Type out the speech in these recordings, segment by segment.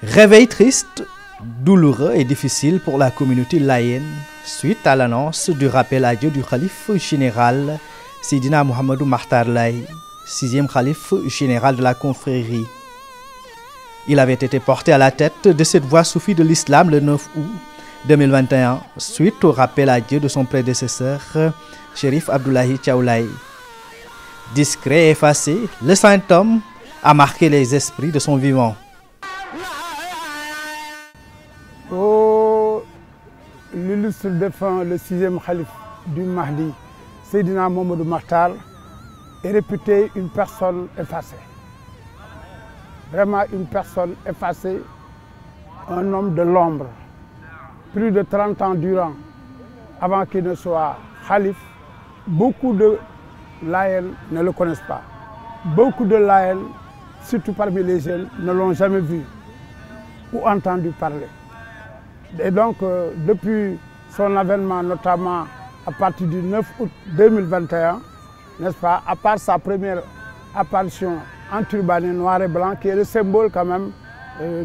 Réveil triste, douloureux et difficile pour la communauté layène suite à l'annonce du rappel à Dieu du calife général Seydina Mouhamadou Makhtar Laye, 6e calife général de la confrérie. Il avait été porté à la tête de cette voie soufie de l'islam le 9 août 2021 suite au rappel à Dieu de son prédécesseur, Chérif Abdoulaye Thiaw Laye. Discret et effacé, le saint homme a marqué les esprits de son vivant. L'illustre défunt, le 6e calife du Mahdi, Seydina Mouhamadou Makhtar, est réputé une personne effacée. Vraiment une personne effacée, un homme de l'ombre. Plus de 30 ans durant, avant qu'il ne soit calife, beaucoup de Layènes ne le connaissent pas. Beaucoup de Layènes, surtout parmi les jeunes, ne l'ont jamais vu ou entendu parler. Et donc, depuis son avènement, notamment à partir du 9 août 2021, n'est-ce pas, à part sa première apparition en turbané noir et blanc, qui est le symbole quand même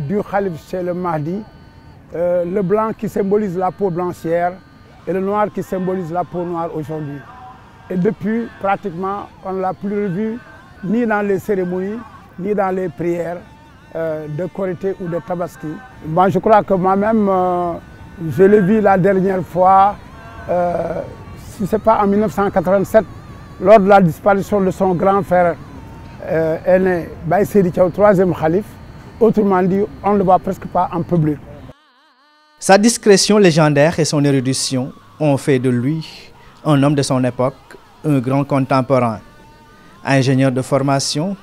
du calife chez le Mahdi, le blanc qui symbolise la peau blanchière et le noir qui symbolise la peau noire aujourd'hui. Et depuis, pratiquement, on ne l'a plus revu ni dans les cérémonies, ni dans les prières de Korité ou de Tabaski. Moi, je crois que moi-même, je l'ai vu la dernière fois, si ce n'est pas en 1987, lors de la disparition de son grand frère aîné, Baye Seydi Thiaw, 3e calife. Autrement dit, on ne le voit presque pas en public. Sa discrétion légendaire et son érudition ont fait de lui un homme de son époque, un grand contemporain. Ingénieur de formation,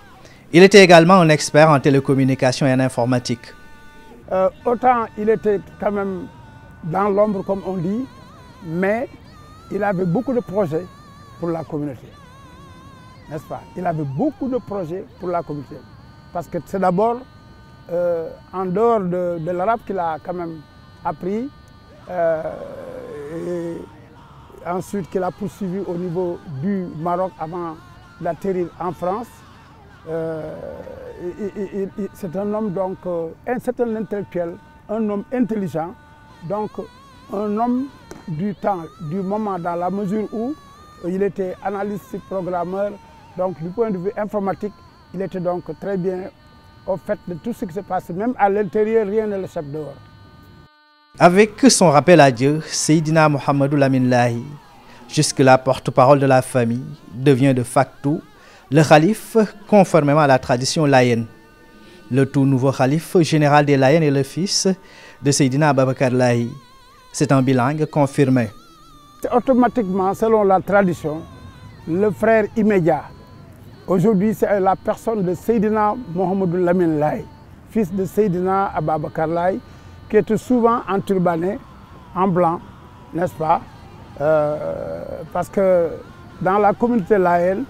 il était également un expert en télécommunication et en informatique. Autant il était quand même dans l'ombre, comme on dit, mais il avait beaucoup de projets pour la communauté. N'est-ce pas? Il avait beaucoup de projets pour la communauté. Parce que c'est d'abord, en dehors de l'arabe qu'il a quand même appris, et ensuite qu'il a poursuivi au niveau du Maroc avant d'atterrir en France. C'est un homme donc, c'est un intellectuel, un homme intelligent, donc un homme du temps, du moment, dans la mesure où il était analyste programmeur, donc du point de vue informatique, il était donc très bien au fait de tout ce qui se passe, même à l'intérieur, rien ne l'échappe dehors. Avec son rappel à Dieu, Seydina Mouhamadou Lamine Laye, jusque-là porte-parole de la famille, devient de facto le calife conformément à la tradition layène. Le tout nouveau calife général des Layènes est le fils de Seydina Ababakar Laye. C'est un bilingue confirmé. Automatiquement, selon la tradition, le frère immédiat, aujourd'hui c'est la personne de Seydina Mouhamadou Lamine Laye, fils de Seydina Ababakar Laye, qui est souvent enturbané, en blanc, n'est-ce pas? Parce que dans la communauté layène,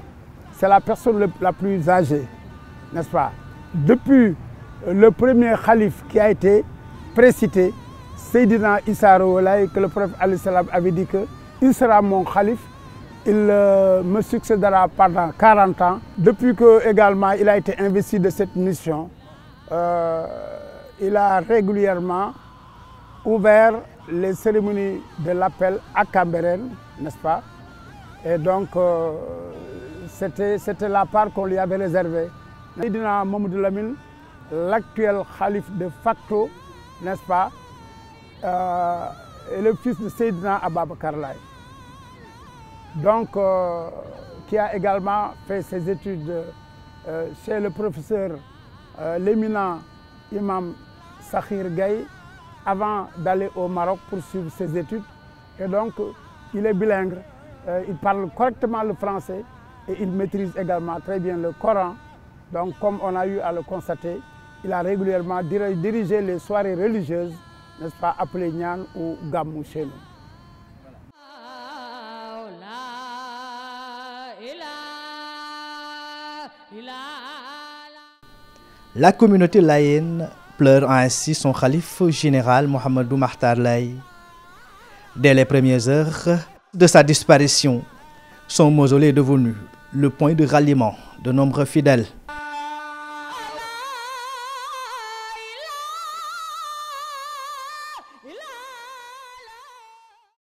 c'est la personne la plus âgée, n'est-ce pas? Depuis le premier calife qui a été précité, Seydina Issa Rouhou Laye, que le prophète alayhi salam avait dit que il sera mon calife, il me succédera pendant 40 ans. Depuis que également il a été investi de cette mission, il a régulièrement ouvert les cérémonies de l'appel à Cambérène, n'est-ce pas? Et donc, c'était la part qu'on lui avait réservée. Seydina Mouhamadou Lamine, l'actuel calife de facto, n'est-ce pas, est le fils de Seydina Ababakar Laye. Donc, qui a également fait ses études chez le professeur, l'éminent imam Sakhir Gaye, avant d'aller au Maroc pour suivre ses études. Et donc, il est bilingue, il parle correctement le français et il maîtrise également très bien le Coran. Donc, comme on a eu à le constater, il a régulièrement dirigé les soirées religieuses, n'est-ce pas, appelées Nyan ou Gamou chez nous. La communauté layène pleure ainsi son calife général Mouhamadou Makhtar Laye. Dès les premières heures de sa disparition, son mausolée est devenu le point de ralliement de nombreux fidèles.